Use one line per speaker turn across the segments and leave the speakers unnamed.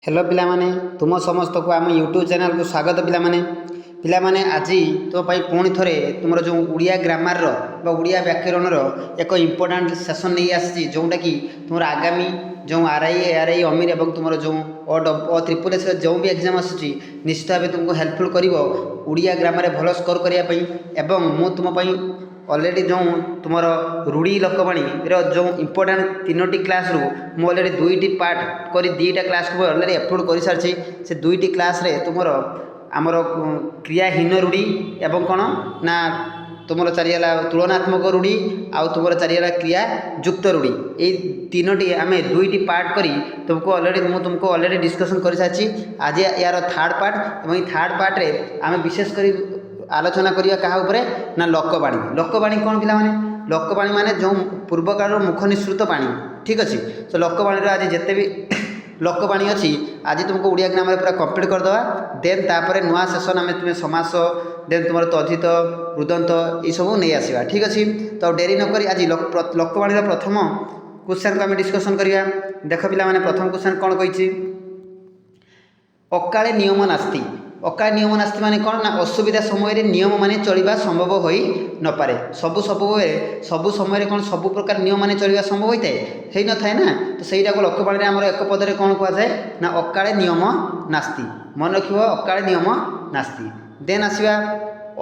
Hello पिलामाने तुम समस्त को आम यूट्यूब चैनल को स्वागत पिलामाने पिलामाने आज तो पुणी थोड़े तुम जो उड़िया ग्रामर उड़िया व्याकरण एक इम्पोर्टाट सेसन नहीं आसी जोटा कि तुम आगामी जो आर आई अमीर और तुम जो ट्रिपल एस जो भी एग्जाम आसूँ निश्चित भाव तुमको हेल्पफुल कर उड़िया ग्रामर भल स्कोर करने मु तुम अलरेडी जो तुम रूढ़ी लोकवाणी जो इम्पोर्टाट तीनोटी क्लास रु मु अलरेडी दुईटी पार्ट कर दीटा क्लास को अलरेडी अपलोड कर सारी से दुईटी क्लास रे तुम आमर क्रियाहीन रूढ़ी एवं कौन ना तुम चारिगला तुलनात्मक रूढ़ी आउ तुम चारिगला क्रिया युक्त रूढ़ी ये तीनोटी आम दुईटी पार्ट करी तुमको अलरेडी डिस्कसन कर सारी आज यार थर्ड पार्ट और थर्ड पार्ट रे आम विशेषकर आलोचना करिया कहा उपरे ना लोकवाणी लोकवाणी कौन पिला माने लोकवाणी माने जो पूर्व काल मुख निसृत वाणी ठीक अच्छे तो लोकवाणी आज जिते भी लोकवाणी अच्छी आज तुमको उड़िया ग्रामर पूरा कंप्लीट करदे देन तापर नुआ सेसन आम तुम्हें समास देन तुम तद्धित रुदंत ये सब नहीं आसवा ठीक अच्छे तो डेरी नक आज लोकवाणी प्रथम क्वेश्चन को आम डिस्कसन करिया देख पिला माने प्रथम क्वेश्चन कौन कही अकाले नियम नास्ति अकाल नियम नास्ति माने कौन ना असुविधा समय नियम माने चलवा संभव हो न पारे सबु समय कौन सब प्रकार नियम माने चलवा संभव होता है न थाए ना तो सहीटा को लोकवाणी आमर एक पदरे कौन कहुए ना अकाले नियम नास्ति मन रख अकाले नियम नास्ति देन आसवा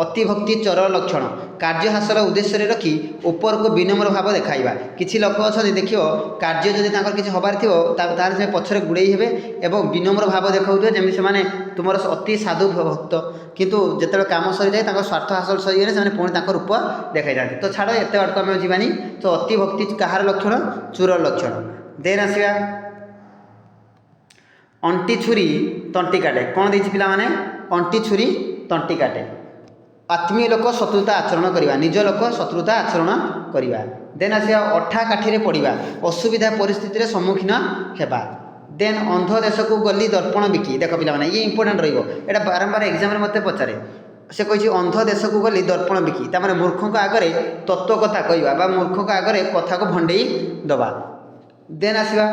अतिभक्ति चर लक्षण कार्य हासिल उद्देश्य रखी ऊपर को विनम्र भाव देखा किसी लोक अच्छा देख कार्य जदि किसी हबार थी से पछरे गुड़े हे और विनम्र भाव देखा जमी से तुम अति साधु भक्त किंतु जिते कम सरी जाए स्वार्थ हासिल सरी गले पुणी रूप देखा जाती तो छाड़ एत बाटक आम जावानी तो अतिभक्ति कहार लक्षण चूर लक्षण देन आसवा अंटी छुरी तंटी काटे कौन देती पिला माने अंटी छुरी तंटी काटे आत्मीय लोक शत्रुता आचरण करवा निज लोक शत्रुता आचरण करवा देन आसिया अठा काठी पड़ा असुविधा परिस्थिति सम्मुखीन होगा देन अंध देश को गली दर्पण बिकी देख पिला ये इंपोर्टाट रहा बारंबार एग्जाम मत पचारे से कही अंध देश को गली दर्पण बिकी तार मूर्खों आगे तत्व कथा कहवा मूर्खों आगे कथा को भंडे दबा देन आसवा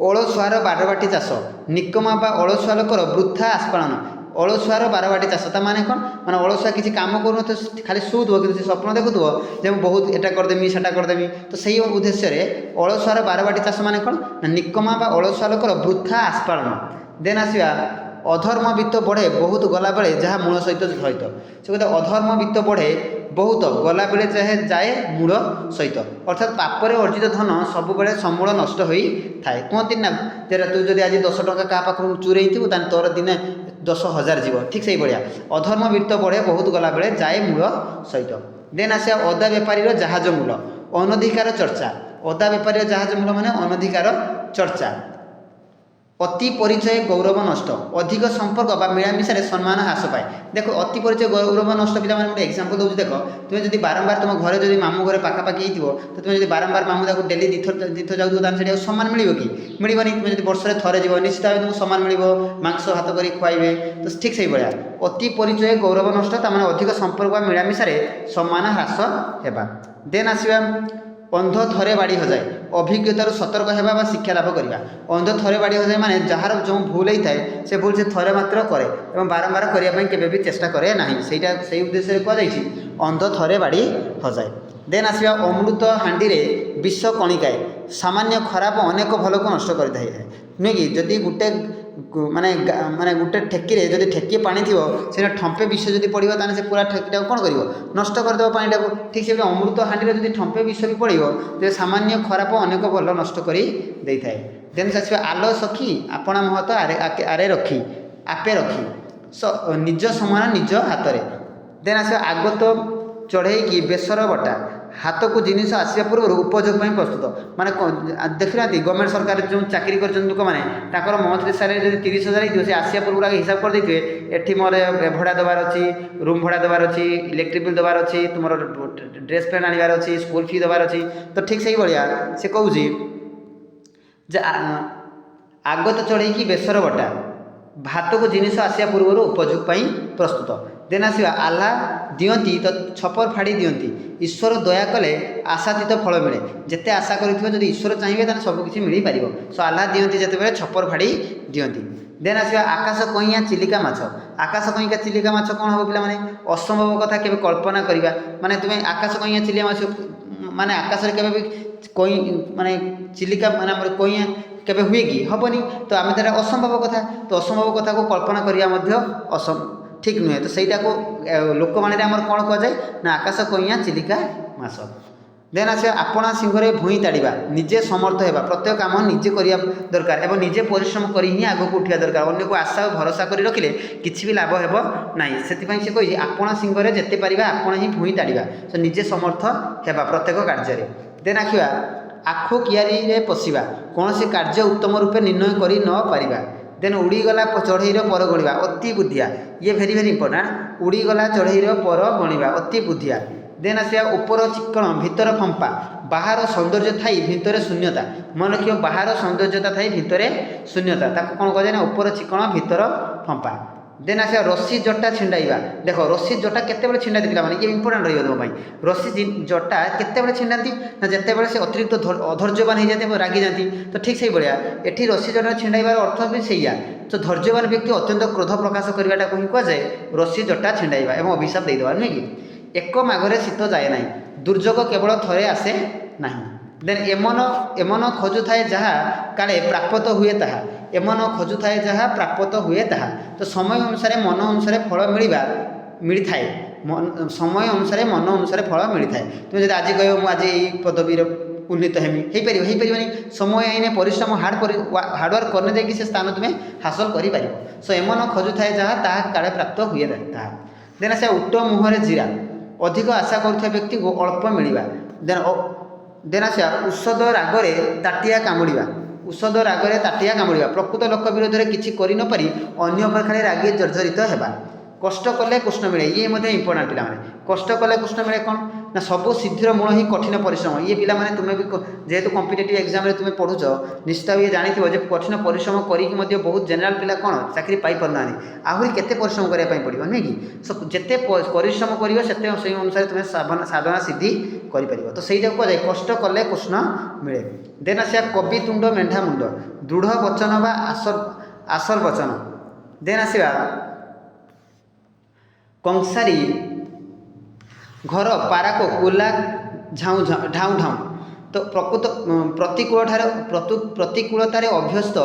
अलसुआर बारबाटी चाष निकमा बा अलसुआ लोकर वृथा आस्पालन अलसुआर बारबाटी चाष माने कौन माने अलसुआ किसी काम करूँ तो खाली शुथुव कि स्वप्न देखुव जब बहुत एटा करदेमी सेटा करदेमी तो सही उद्देश्य अलसुआर बारबाटी चाष माने कौन ना निकमा बा अलसुआ लोकर वृथा आस्पालन देन आसवा अधर्म वित्त बढ़े बहुत गला बेले जहाँ मूल सहित सहित से कहते अधर्म वित्त बढ़े बहुत गला बेले चाहे जाए मूल सहित अर्थात पापरे अर्जित धन सब बेले समूल नष्ट हो थाए कहती ना तू जब आज 10 टଙ୍କା क्या पाखु चूरई थी तोर दिने 10,000 जीव ठीक से भाया अधर्म वित्त बढ़े बहुत गला बेले जाए मूल सहित देन आसे अदा बेपारी जहाज मूल अनधिकार चर्चा अदा बेपारी जहाज मूल माने अनधिकार चर्चा अति परिचय गौरव नष्ट अधिक संपर्क बा मिलामिशा सम्मान ह्रास पाए देख अति परिचय गौरव नष्ट पिला गोटे एग्जांपल दूसरी देख तुम्हें जब बारंबार तुम घर जब मामू घर पाखापाखि हो तो तुम्हें जब बारंबार मामू को डेली दीथर जाऊँ सम्मान मिल कि मिलनी तुम्हें जब वर्ष थे जीव निश्चित भाव तुमको सम्मान मिल मांस हाथ कर खुआबे तो ठीक से भाया अति परिचय गौरव नष्ट तार अधिक संपर्क मिलामिशा सम्मान ह्रास होगा देन आसवा अंध थरे बाड़ी हजाए अभिज्ञतार सतर्क होगा शिक्षा लाभ करवा अंध थरे बाड़ी हजाए माने जार जो भूल होता है से भूल से थरे मात्र करे और बारंबार करने के भी चेष्टा करे ना से उद्देश्य कहुई अंध थरे बाड़ी हजाए देन आसवा अमृत हाँडी विष कणिकाए सामान्य खराब अनेक भल को नष्ट करता है नुहे कि जदि गोटे माने माने गोटे ठेकी जब ठेकी पानी थी से ठंपे विष जब पड़ो तो से पूरा ठेकी कौन कर नष्ट करदेव पानीटा को ठीक से अमृत हाँडी जब ठंपे विष भी पड़ो तो सामान्य खराब अनेक भल नष्ट कर दे थाए देन आसवा आलो सखी आपण महत आरे रखी आपे रखी निज समान निज हाथ में देन आसवा आगत चढ़ई कि बेसर बटा हाथ को जिनिस आसवा पूर्व उपयोग प्रस्तुत माने देखना गवर्नमेंट सरकार जो चाकरी कर लोक मैंने मंथली सैलरी जब 30,000 से आसिया पूर्व हिसाब कर देते एटी मोर भड़ा देवार अच्छी रूम भड़ा देवार अच्छी इलेक्ट्रिक बिल देवार अच्छी तुम ड्रेस पैंट आनबार अच्छी स्कूल फी देवार अच्छी तो ठीक से भाया से कहे आगत चढ़ई कि बेसर बटा भात को जिनिस आसिया पूर्व उपयोग प्रस्तुत देन आसवा आल्हा ଦିଅନ୍ତି ତ ଛପର ଫାଡ଼ି ଦିଅନ୍ତି। ଈଶ୍ୱର ଦୟା କଲେ ଆଶାତୀତ ଫଳ ମିଳେ। ଯେତେ ଆଶା କରିଥିବ ଯଦି ଈଶ୍ୱର ଚାହିଁବେ ତାହେଲେ ସବୁକିଛି ମିଳିପାରିବ। ସୋ ଆଲ୍ଲାହ ଦିଅନ୍ତି ଯେତେବେଳେ ଛପର ଫାଡ଼ି ଦିଅନ୍ତି। ଦେନ୍ ଆସିବା ଆକାଶ କଇଁଆ ଚିଲିକା ମାଛ। ଆକାଶ କଇଁଆ ଚିଲିକା ମାଛ କ'ଣ ହେବ ପିଲାମାନେ? ଅସମ୍ଭବ କଥା କେବେ କଳ୍ପନା କରିବା। ମାନେ ତୁମେ ଆକାଶ କଇଁଆ ଚିଲିକା ମାଛ ମାନେ ଆକାଶରେ କେବେ ବି ମାନେ ଚିଲିକା ମାନେ ଆମର କଇଁଆ କେବେ ହୁଏ କି? ହେବନି। ତ ଆମେ ତ ଏଇଟା ଅସମ୍ଭବ କଥା। ତ ଅସମ୍ଭବ କଥାକୁ କଳ୍ପନା କରିବା ମଧ୍ୟ ଠିକ୍ ନୁହେଁ। ତ ସେଇଟାକୁ ଲୋକବାଣୀରେ ଆମର କ'ଣ କୁହାଯାଏ ନା ଆକାଶ କଇଁଆ ଚିଲିକା ମାଛ। ଦେନ୍ ଆସିବା ଆପଣା ସିଂହରେ ଭୂଇଁ ତାଡ଼ିବା। ନିଜେ ସମର୍ଥ ହେବା। ପ୍ରତ୍ୟେକ କାମ ନିଜେ କରିବା ଦରକାର ଏବଂ ନିଜେ ପରିଶ୍ରମ କରି ହିଁ ଆଗକୁ ଉଠିବା ଦରକାର। ଅନ୍ୟକୁ ଆଶା ଓ ଭରସା କରି ରଖିଲେ କିଛି ବି ଲାଭ ହେବ ନାହିଁ। ସେଥିପାଇଁ ସେ କହିଛି ଆପଣା ସିଂହରେ ଯେତେ ପାରିବା ଆପଣ ହିଁ ଭୂଇଁ ତାଡ଼ିବା। ତ ନିଜେ ସମର୍ଥ ହେବା ପ୍ରତ୍ୟେକ କାର୍ଯ୍ୟରେ। ଦେନ୍ ଆସିବା ଆଖୁ କିଆରୀରେ ପଶିବା। କୌଣସି କାର୍ଯ୍ୟ ଉତ୍ତମ ରୂପେ ନିର୍ଣ୍ଣୟ କରି ନ ପାରିବା। ଦେନ୍ ଉଡ଼ିଗଲା ଚଢ଼େଇର ପର ଗଣିବା ଅତି ବୁଦ୍ଧିଆ। ଇଏ ଭେରି ଭେରି ଇମ୍ପୋର୍ଟାଣ୍ଟ। ଉଡ଼ିଗଲା ଚଢ଼େଇର ପର ଗଣିବା ଅତି ବୁଦ୍ଧିଆ। ଦେନ୍ ଆସିବା ଉପର ଚିକ୍କଣ ଭିତର ଫମ୍ପା। ବାହାର ସୌନ୍ଦର୍ଯ୍ୟ ଥାଇ ଭିତରେ ଶୂନ୍ୟତା। ମନେ ରଖିବ ବାହାର ସୌନ୍ଦର୍ଯ୍ୟତା ଥାଇ ଭିତରେ ଶୂନ୍ୟତା। ତାକୁ କ'ଣ କୁହାଯାଏ ନା ଉପର ଚିକ୍କଣ ଭିତର ଫମ୍ପା। ଦେନ୍ ଆସିବା ରସି ଜଟା ଛିଣ୍ଡାଇବା। ଦେଖ ରସି ଜଟା କେତେବେଳେ ଛିଣ୍ଡାନ୍ତି ପିଲାମାନେ? ଇଏ ଇମ୍ପୋର୍ଟାଣ୍ଟ ରହିବ ତୁମ ପାଇଁ। ରସି ଜଟା କେତେବେଳେ ଛିଣ୍ଡାନ୍ତି ନା ଯେତେବେଳେ ସେ ଅତିରିକ୍ତ ଅଧୈର୍ଯ୍ୟବାନ ହେଇଯାନ୍ତି ଏବଂ ରାଗିଯାନ୍ତି। ତ ଠିକ୍ ସେଇଭଳିଆ ଏଠି ରସି ଜଟା ଛିଣ୍ଡାଇବାର ଅର୍ଥ ବି ସେଇଆ। ତ ଧୈର୍ଯ୍ୟବାନ ବ୍ୟକ୍ତି ଅତ୍ୟନ୍ତ କ୍ରୋଧ ପ୍ରକାଶ କରିବାଟାକୁ ହିଁ କୁହାଯାଏ ରସି ଜଟା ଛିଣ୍ଡାଇବା ଏବଂ ଅଭିଶାପ ଦେଇଦେବା, ନୁହେଁ କି? ଏକ ମାଘରେ ଶୀତ ଯାଏ ନାହିଁ। ଦୁର୍ଯୋଗ କେବଳ ଥରେ ଆସେ ନାହିଁ। ଦେନ୍ ଏମନ ଖୋଜୁଥାଏ ଯାହା କାଳେ ପ୍ରାପ୍ତ ହୁଏ ତାହା। ଏମନ ଖୋଜୁଥାଏ ଯାହା ପ୍ରାପ୍ତ ହୁଏ ତାହା। ତ ସମୟ ଅନୁସାରେ ମନ ଅନୁସାରେ ଫଳ ମିଳିଥାଏ। ସମୟ ଅନୁସାରେ ମନ ଅନୁସାରେ ଫଳ ମିଳିଥାଏ। ତୁମେ ଯଦି ଆଜି କହିବ ମୁଁ ଆଜି ଏଇ ପଦବୀରେ ଉନ୍ନୀତ ହେମି, ହେଇପାରିବନି। ସମୟ ଆଇନେ ପରିଶ୍ରମ ହାର୍ଡ଼ୱାର୍କ କଲେ ଯାଇକି ସେ ସ୍ଥାନ ତୁମେ ହାସଲ କରିପାରିବ। ସୋ ଏମନ ଖୋଜୁଥାଏ ଯାହା ତାହା କାଳେ ପ୍ରାପ୍ତ ହୁଏ ତାହା। ଦେନ୍ ଆସିବା ଉଟ ମୁହଁରେ ଜିରା। ଅଧିକ ଆଶା କରୁଥିବା ବ୍ୟକ୍ତିକୁ ଅଳ୍ପ ମିଳିବା। ଦେନ୍ ଆସିବା ଔଷଧ ରାଗରେ ତାଟିଆ କାମୁଡ଼ିବା। ଔଷଧ ରାଗରେ ତାଟିଆ କାମୁଡ଼ିବା। ପ୍ରକୃତ ଲୋକ ବିରୋଧରେ କିଛି କରି ନ ପାରି ଅନ୍ୟ ଉପରେ ଖାଲି ରାଗି ଜର୍ଜରିତ ହେବା। କଷ୍ଟ କଲେ କୃଷ୍ଣ ମିଳେ। ଇଏ ମଧ୍ୟ ଇମ୍ପୋର୍ଟାଣ୍ଟ ପିଲାମାନେ। କଷ୍ଟ କଲେ କୃଷ୍ଣ ମିଳେ କ'ଣ ନା ସବୁ ସିଦ୍ଧିର ମୂଳ ହିଁ କଠିନ ପରିଶ୍ରମ। ଇଏ ପିଲାମାନେ ତୁମେ ବି ଯେହେତୁ କମ୍ପିଟେଟିଭ୍ ଏକ୍ଜାମ୍ରେ ତୁମେ ପଢ଼ୁଛ ନିଶ୍ଚିତ ଇଏ ଜାଣିଥିବ ଯେ କଠିନ ପରିଶ୍ରମ କରିକି ମଧ୍ୟ ବହୁତ ଜେନେରାଲ୍ ପିଲା କ'ଣ ଚାକିରି ପାଇପାରୁନାହାନ୍ତି। ଆହୁରି କେତେ ପରିଶ୍ରମ କରିବା ପାଇଁ ପଡ଼ିବ, ନୁହେଁ କି? ଯେତେ ପରିଶ୍ରମ କରିବ ସେତେ ସେଇ ଅନୁସାରେ ତୁମେ ସାଧନା ସିଦ୍ଧି କରିପାରିବ। ତ ସେଇଟାକୁ କୁହାଯାଏ କଷ୍ଟ କଲେ କୃଷ୍ଣ ମିଳେ। ଦେନ୍ ଆସିବା କବି ତୁଣ୍ଡ ମେଣ୍ଢା ମୁଣ୍ଡ। ଦୃଢ଼ ବଚନ ବା ଆସର ବଚନ। ଦେନ୍ ଆସିବା କଂସାରୀ ଘର ପାରାକ କୁଲା ଢାଉଁ ଢାଉଁ। ତ ପ୍ରତିକୂଳତାରେ ଅଭ୍ୟସ୍ତ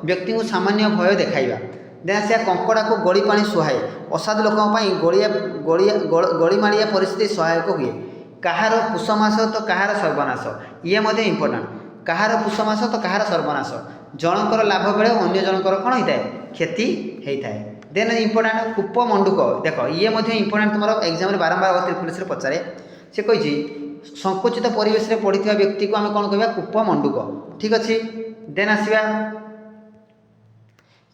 ବ୍ୟକ୍ତିଙ୍କୁ ସାମାନ୍ୟ ଭୟ ଦେଖାଇବା। ଦେନ୍ ଆସିବା କଙ୍କଡ଼ାକୁ ଗଳି ପାଣି ସୁହାଏ। ଅସାଧୁ ଲୋକଙ୍କ ପାଇଁ ଗଳିମାଳିଆ ପରିସ୍ଥିତି ସହାୟକ ହୁଏ। କାହାର ପୁଷ ମାସ ତ କାହାର ସର୍ବନାଶ। ଇଏ ମଧ୍ୟ ଇମ୍ପୋର୍ଟାଣ୍ଟ। କାହାର ପୁଷ ମାସ ତ କାହାର ସର୍ବନାଶ। ଜଣଙ୍କର ଲାଭ ବେଳେ ଅନ୍ୟ ଜଣଙ୍କର କ'ଣ ହୋଇଥାଏ? କ୍ଷତି ହୋଇଥାଏ। ଦେନ୍ ଇମ୍ପୋର୍ଟାଣ୍ଟ କୂପ ମଣ୍ଡୁକ। ଦେଖ ଇଏ ମଧ୍ୟ ଇମ୍ପୋର୍ଟାଣ୍ଟ ତୁମର ଏକ୍ଜାମ୍ରେ ବାରମ୍ବାର ପୁଲିସରେ ପଚାରେ। ସେ କହିଛି ସଙ୍କୁଚିତ ପରିବେଶରେ ପଢ଼ିଥିବା ବ୍ୟକ୍ତିକୁ ଆମେ କ'ଣ କହିବା? କୂପ ମଣ୍ଡୁକ। ଠିକ୍ ଅଛି। ଦେନ୍ ଆସିବା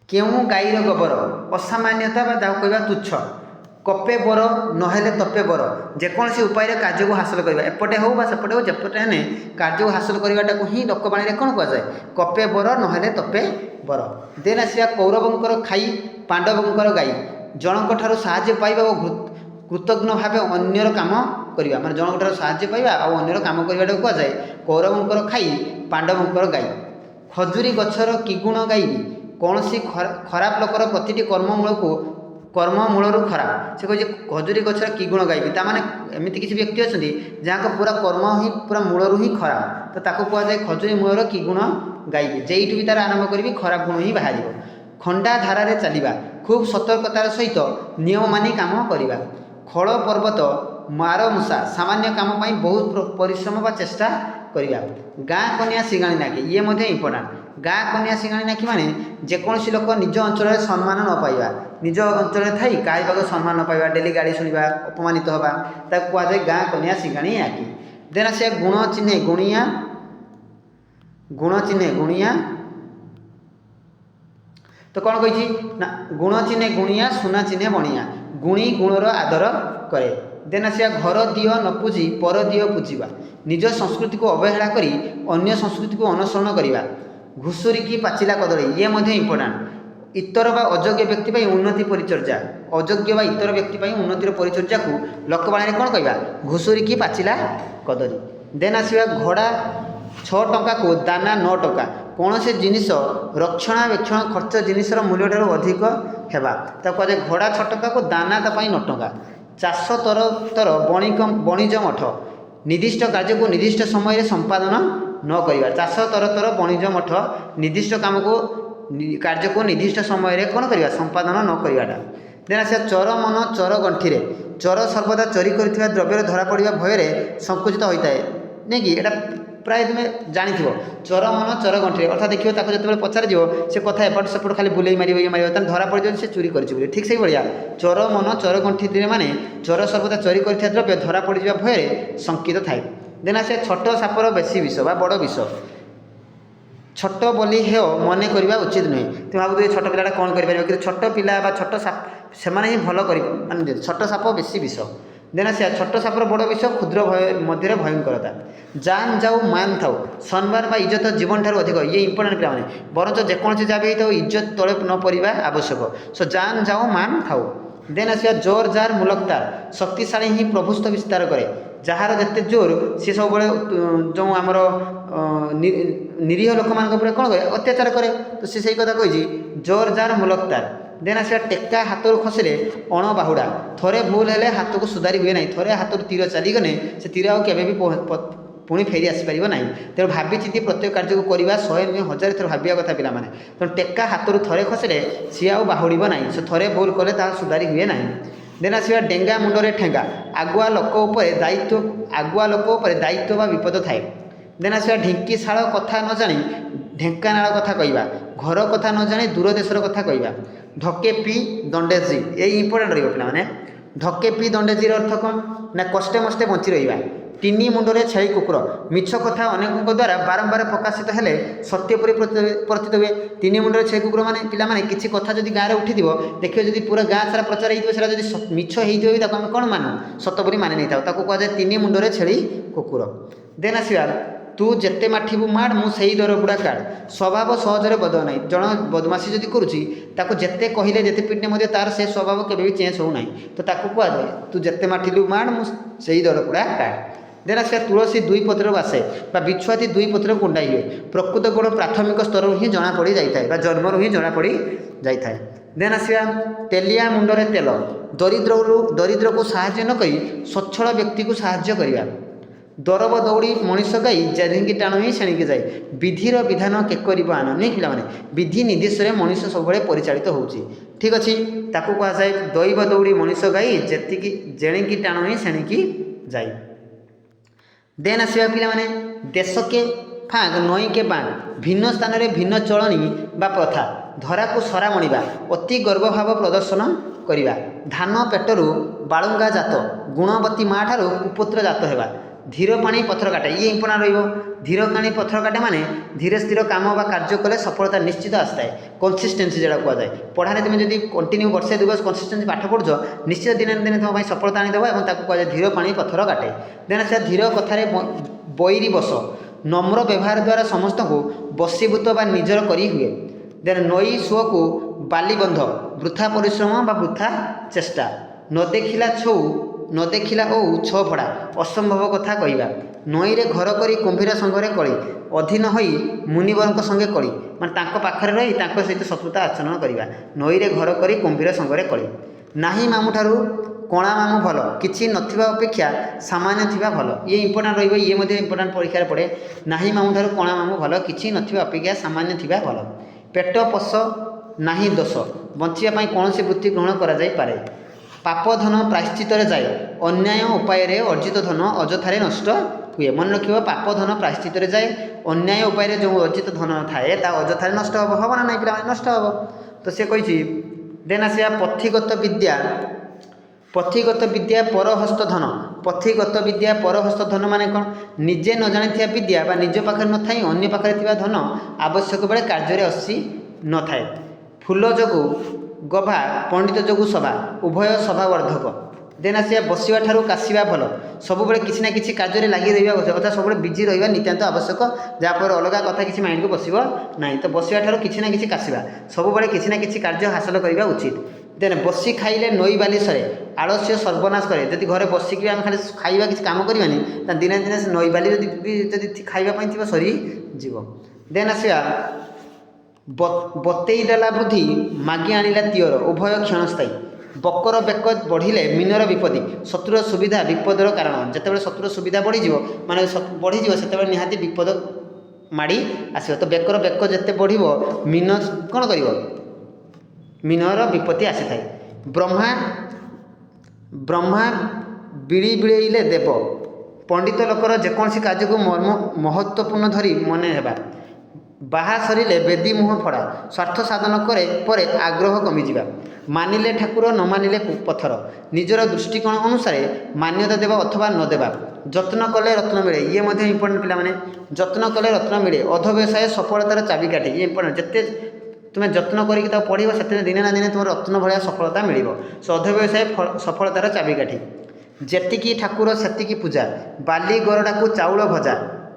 କେଉଁ ଗାଈର ଗୋବର। ଅସାମାନ୍ୟତା ବା ଯାହାକୁ କହିବା ତୁଚ୍ଛ। କପେ ବର ନହେଲେ ତପେ ବର। ଯେକୌଣସି ଉପାୟରେ କାର୍ଯ୍ୟକୁ ହାସଲ କରିବା। ଏପଟେ ହେଉ ବା ସେପଟେ ହେଉ ଯେପଟେ ହେଲେ କାର୍ଯ୍ୟକୁ ହାସଲ କରିବାଟାକୁ ହିଁ ଲୋକବାଣୀରେ କ'ଣ କୁହାଯାଏ? କପେ ବର ନହେଲେ ତପେ ବର। ଦେନ୍ ଆସିବା କୌରବଙ୍କର ଖାଇ ପାଣ୍ଡବଙ୍କର ଗାଈ। ଜଣଙ୍କ ଠାରୁ ସାହାଯ୍ୟ ପାଇବା ଓ କୃତଜ୍ଞ ଭାବେ ଅନ୍ୟର କାମ କରିବା। ମାନେ ଜଣଙ୍କ ଠାରୁ ସାହାଯ୍ୟ ପାଇବା ଆଉ ଅନ୍ୟର କାମ କରିବାଟାକୁ କୁହାଯାଏ କୌରବଙ୍କର ଖାଇ ପାଣ୍ଡବଙ୍କର ଗାଈ। ଖଜୁରୀ ଗଛର କି ଗୁଣ ଗାଇବି। କୌଣସି ଖରାପ ଲୋକର ପ୍ରତିଟି କର୍ମ ମୂଳରୁ ଖରାପ। ସେ କହିଛି ଖଜୁରୀ ଗଛର କି ଗୁଣ ଗାଇବି। ତା'ମାନେ ଏମିତି କିଛି ବ୍ୟକ୍ତି ଅଛନ୍ତି ଯାହାଙ୍କ ପୁରା କର୍ମ ହିଁ ପୁରା ମୂଳରୁ ହିଁ ଖରାପ। ତ ତାକୁ କୁହାଯାଏ ଖଜୁରୀ ମୂଳର କି ଗୁଣ ଗାଇବି। ଯେଇଠୁ ବି ତା'ର ଆରମ୍ଭ କରିବି ଖରାପ ଗୁଣ ହିଁ ବାହାରିବ। ଖଣ୍ଡା ଧାରାରେ ଚାଲିବା। ଖୁବ୍ ସତର୍କତାର ସହିତ ନିୟମ ମାନି କାମ କରିବା। ଖଳ ପର୍ବତ ମାରମୂଷା। ସାମାନ୍ୟ କାମ ପାଇଁ ବହୁତ ପରିଶ୍ରମ ବା ଚେଷ୍ଟା କରିବା। ଗାଁ କନିଆ ଶିଙ୍ଗାଣି ନାକି। ଇଏ ମଧ୍ୟ ଇମ୍ପୋର୍ଟାଣ୍ଟ। ଗାଁ କନିଆ ଶିଙ୍ଗାଣି ନାକି ମାନେ ଯେକୌଣସି ଲୋକ ନିଜ ଅଞ୍ଚଳରେ ସମ୍ମାନ ନ ପାଇବା। ନିଜ ଅଞ୍ଚଳରେ ଥାଇ କାହା ପାଖରେ ସମ୍ମାନ ନ ପାଇବା, ଡେଲି ଗାଳି ଶୁଣିବା, ଅପମାନିତ ହେବା, ତାକୁ କୁହାଯାଏ ଗାଁ କନିଆ ଶିଙ୍ଗାଣି ନାକି। ଦେନ୍ ଆସିବା ଗୁଣ ଚିହ୍ନେ ଗୁଣିଆ। ତ କ'ଣ କହିଛି ନା ଗୁଣ ଚିହ୍ନେ ଗୁଣିଆ ସୁନା ଚିହ୍ନେ ବଣିଆ। ଗୁଣୀ ଗୁଣର ଆଦର କରେ। ଦେନ୍ ଆସିବା ଘର ଦିଅ ନ ପୂଜି ପର ଦିଅ ପୂଜିବା। ନିଜ ସଂସ୍କୃତିକୁ ଅବହେଳା କରି ଅନ୍ୟ ସଂସ୍କୃତିକୁ ଅନୁସରଣ କରିବା। ଘୁଷୁରିକି ପାଚିଲା କଦଳୀ। ଇଏ ମଧ୍ୟ ଇମ୍ପୋର୍ଟାଣ୍ଟ। इतर बा अयोग्य व्यक्ति पर उन्नति परिचर्या अयोग्य बा इतर व्यक्ति पर उन्नतिर परिचर्या को लोकवाणी कौन कहवा घुषुरी की पाचिला कदरी। देन आसवा घोड़ा 6 टंका को दाना 9 टंका कौन से जिनिस रक्षणाबेक्षण खर्च जिनिसर मूल्य ठार अधिक हेबा कहे घोड़ा 6 टंका को दाना तापाई 9 टंका। चाष तर बणिज मठ निर्दिष्ट कार्य को निर्दिष्ट समय संपादन न करवा चाष तर बणिज मठ निर्दिष्ट काम को कार्य को निर्दिष्ट समय कौन करवा संपादन न करवाटा। देन आस चोर मन चोर गंठी चोर सर्वदा चोरी कर द्रव्य धरा पड़ा भय संकुचित होता है नहीं कि एटा प्राय तुम्हें जानी चोर मन चोर गंठी अर्थात देखिए जो पचार से कथा एपट सेपट खाली बुले मार मार धरा पड़ जाए चोरी कर ठीक से भाया चोर मन चोर गंठी माने चोर सर्वदा चोरी कर द्रव्य धरा पड़ भय शंकित थाए। देन आसे छोट सापर बेसी विष बा बड़ विष छोट बोली हे मन करवा उचित नुहे तुम भाव छोट पिला कौन कर छोट पिला छोट साप से भल कर माने छोट साप बेसी विष। देन से छोट सापर बड़ विष क्षुद्र मध्य भयंकरता। जान जाऊ मान थाऊ सम्मान बा इज्जत जीवन ठार अधिक ये इंपोर्टाट पिला बरंच जेकोसी जहाँ भी हो इज्जत तले न पड़ा आवश्यक सो जान जाऊ मान थाऊ। देन आसवा जोर जार मुलकतार शक्तिशाली ही प्रभुत्व विस्तार करे जार जिते जोर सी सब जो आमर निरीह लोक मान कौन करे अत्याचार करे तो सी सही कथा कही जोर जार मुलकतार। देन आसवा टेक्का हाथ खसिले अण बाहुड़ा थोड़े भूल है हाथ को सुधारी हुए ना थोड़े हाथ तीर चलीगले से तीर आगे भी पुणी फेरी आसीपर ना तेणु भावी चिंती प्रत्येक कार्य को करवा 100 नुहे 1000 थर भाविया कथा पिला तेणु टेक्का हाथ थे खसिले सी आउ बाहुड़ ना से थोड़े भूल कले सुधारी हुए ना। देन आसवा डेंगा मुंडरे ठेंगा आगुआ लोक दायित्व बा विपद थाए। देन आसवा ढिंकीशाल कथा न जानी ढेंकानाल कथा कहवा घर कथा न जानी दूर देशर कथा कहवा। ढके पी दंडेजी ये इंपोर्टाट रहा ढके पी दंडेजी अर्थ कौन ना कष्टे मष्टे बंची रहा। तीनी मुंडरे छेली कुकुर मिछ कथा अनेकों द्वारा बारंबार प्रकाशित हेले सत्यपरी प्रतीत हुए। तीनी मुंडरे छेली कुकुर माने पिला माने किसी कथा जदि गाँव में उठी देखिए जदि पूरा गाँ सारा प्रचार होता जब मिछ होता आम कौन मानु सतपरी मानि नहीं था कहुए तीनी मुंडरे छेली कुकुर। देन आसवा तू जेते माठिबू माड़ मु सेई दर बुड़ा काड़ स्वभाव सहजरे बदल ना जन बदमाशी जदि करुच्ची जेते कहले जेते पिटने तार से स्वभाव केवे भी चेंज हो ना तो कहुए तू जेते माठिलु माड़ मु सेई दर बुड़ा काड़। देन आसवा तुलसी 2 पत्र बासे बिछुआती 2 पत्र कुंडाई हुए प्रकृत गुण प्राथमिक स्तर ही जना पड़ी जाए जन्मरू ही जना पड़ी जाए। देन आसवा तेलिया मुंडरे तेल दरिद्र को साहाय्य न करी स्वच्छल व्यक्ति को साहाय्य करवा। दरब दौड़ी मनीष गाई जेणिकी टाणु ही सेणिकी जाए विधिर विधान के आन नहीं पिला विधि निर्देश मनीष सब परिचालित होची ठीक अच्छे ताकू कहुए दैव दौड़ी मनीष गाई जेतिकी जेणिकी टाणु ही सेणिकी जाए। देन आसवा पिला माने देश के फाग नई के बाग भिन्न स्थान में भिन्न चलनी बा प्रथा धरा को सरा मणिबा अति गर्वभाव प्रदर्शन करिबा धान पेटरू बालुंगा जात गुणवती माँ ठारू कुपुत्र जात हेबा धीर पानी पथर काटे ये इंपोर्टाट धीर पानी पथर काटे माने धीरे स्थिर काम बा कार्य कले सफलता निश्चित आसता है कंसिस्टेंसी जोड़ा कहुए पढ़ाने तुम जब कंटिन्यू वर्षे 2 वर्ष कंसिस्टेंसी पाठ पढ़ुच निश्चित दिन दिन तुम सफलता आनीदेव और कहुए धीर पानी पथर काटे। देन से धीर कथार बैरी बस नम्र व्यवहार द्वारा समस्त को बसीभूत बा निजर करी हुए। देन नई सुओ को बाली बंध वृथा परिश्रम बा वृथा चेष्टा न देखिला छौ न देखिला ओ छ भड़ा असंभव कथा कहवा। नई रे घर करी कुंभीर संगे कली अधीन होई मुनिवर संगे कली माने पाखरे रही सहित शत्रुता आचरण करवा। नई रे घर करी कुंभीर संगे कली नाही मामू ठारू कणा मामू भल किछि नथिबा अपेक्षा सामान्य थिबा भल ये इंपोर्टाट रही ये इंपोर्टाट परीक्षा पड़े नाही मामू ठारू कणा मामू भल किछि नथिबा अपेक्षा सामान्य थिबा भल। पेट पोष नाही दोष बंचिया कौन सी वृत्ति ग्रहण करा जाई पारे। पाप धन प्रायश्चित जाए अन्याय उपाय अर्जित धन अजथारे नष्ट हुए मन रख पाप धन प्रायश्चित जाए अन्याय उपाय जो अर्जित धन थाए अजथारे नष्ट हम ना नहीं पिला नष्ट हम तो सी कही। देन आसा पथिगत विद्या परहस्त धन पथिगत विद्या परहस्त धन माने कौन निजे न जानी विद्या बा निज पाखे न थाई अन्य पाखे धन आवश्यक बेले कार्य आसी न थाए। फूल जोगु गभा पंडित जोगु सभा उभय सभावर्धक देन आसिया बसिबा ठारू काशिबा भल सबुबले किसी ना किसी कार्य लगी रहा अर्थात सब बिजी रहा नितांत आवश्यक जहाँफल अलग कथा किसी माइंड को बसब ना तो बसिबा ठारू किसी ना किसी काशिबा सबुबले किसी ना किसी कार्य हासिल करने उचित देन बसी खाइले नई बाली सरे आलस्य सर्वनाश करे जदि घरे बसिक आम खाली खाइबा किसी काम करवानी दिने दिने नई बाली जदि खाइबापी थी सरी जीव देन आसिया बतेई देला वृद्धि मागी आनिला तियर उभय क्षणस्थायी बकर बेक बढ़िले मीनर विपत्ति शत्रुर सुविधा विपदर कारण जिते शत्रुर सुविधा बढ़ीज माने बढ़ीज से निहाती विपद माड़ी आसो तो बेकर बेक जिते बढ़ मीन कौन कर मीनर विपत्ति आसी थाए ब्रह्मा ब्रह्मा बिड़ी बिड़ेले देव पंडित लोकर जेकोसी कार्य को मर्म महत्वपूर्ण धरी मन हेबा बाहा सरिले बेदी मुह फड़ा स्वार्थ साधन करे परे आग्रह कमिजा मानिले ठाकुर न मानिले पथर निजर दृष्टिकोण अनुसार मान्यता देवा अथवा न देवा जत्न कले रत्न मिले ये इंपोर्टेंट पिला माने जत्न कले रत्न मिले अध व्यवसाय सफलतार चाबिकाठी ये इंपोर्टेंट जिते तुम्हें जत्न करके पढ़व से दिने ना दिने तुम रत्न भाया सफलता मिल सो अध व्यवसाय सफलतार चाबिकाठी जेतिकी ठाकुर सेतिकी पूजा बाली गरडा को चाउल भजा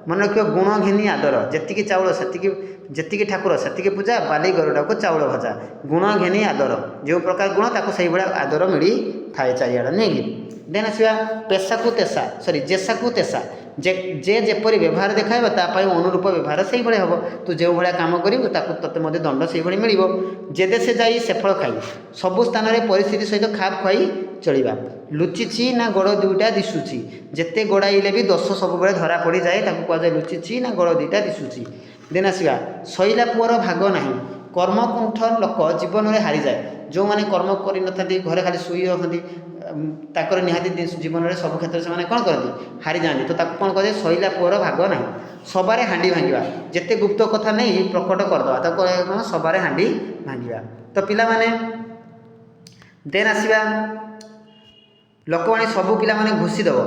मन रख गुण घिनी आदर जेतिकी चाउल जेतिकी ठाकुर सेतिकी पूजा बाली गरडा को चाउल भजा गुण घिनी आदर जो प्रकार गुण ताको सही भाया आदर मिली थाए चारिआड़ नहीं कि देन आसवा पेशा को तेसा सॉरी जेसा को तेसा जे जेपरी व्यवहार देखाइब तापाई अनुरूप व्यवहार से भाई हम तू जो भाया काम करू तते दंड से भाई मिल जे देशे जाई से फल खाई सबु स्थान में परिस्थिति सहित खाप खुआई चलवा लुचिछि ना गोड़ दुईटा दिशुची जेते गोड़ाइले भी दोष सब धरा पड़ जाए कहुए लुचिछि ना गोड़ दुईटा दिशुची देन आसवा शैला पुअर भाग नहीं कर्मकुंठ लोक जीवन में हारी जाए जो मैंने कर्म कर घरे खाली शुई रखती ताकर निहाती जीवन में सब क्षेत्र से कौन करती हारी जाती तो कौन कहे शैला पुअर भाग ना सबारे हांडी भांगा जिते गुप्त कथा नहीं प्रकट करदे तो कौन सबारे हांडी भांगा तो पिला माने देन आसवा लोकवाणी सबू पिला माने घुषीदेव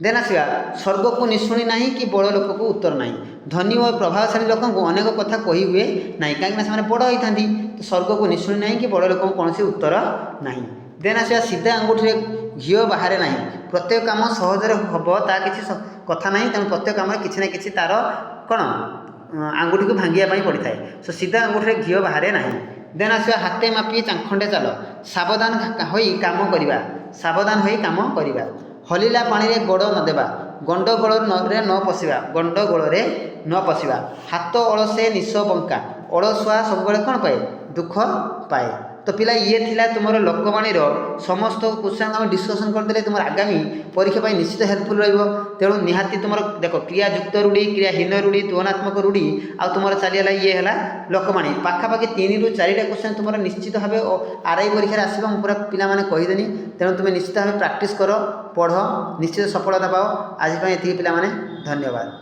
देन आसवा स्वर्ग को निशुणी ना कि बड़ लोक को उत्तर ना धनी और प्रभावशाली लोक अनेक कथा कही हुए ना कहीं बड़ होता तो स्वर्ग को निशुणी ना कि बड़ लोक कौन उत्तर ना देन आसवा सीधा अंगूठी घी बाहर ना प्रत्येक कम सहजरे हम ता कि कथा ना तेणु प्रत्येक कम किसी ना कि तार कौन आंगुठी को भांगिया पड़ी थाए सो सीधा अंगूठी घी बाहर ना देन आसवा हाथे मापी चाखंडे चाल सावधान हो काम करवा सावधान हो काम करवा हलिला पानी रे गोड़ न देवा गंडगोल न पशिवा गंडगोल न पशिवा हाथ अलसे निश बंका अलसुआ सब कौन पाए दुख पाए तो पिला ये थिला तुमर लोकवाणी समस्त क्वेश्चन आम डिस्कसन करदे तुम आगामी परीक्षा निश्चित हेल्पफुल रहिबो तेणु निहाती तुम देख क्रियायुक्त रूढ़ी क्रियाहीन रूढ़ी तुलनात्मक रूढ़ी आ तुम चलीगला ये है लोकवाणी पाखापाखि 3 ରୁ 4टा क्वेश्चन तुम निश्चित भाव आरआई परीक्षा आसो पूरा पिला माने कहीदेनी तेणु तुम निश्चित भाव प्राक्ट कर पढ़ निश्चित सफलता पाओ आज ये पिला माने धन्यवाद।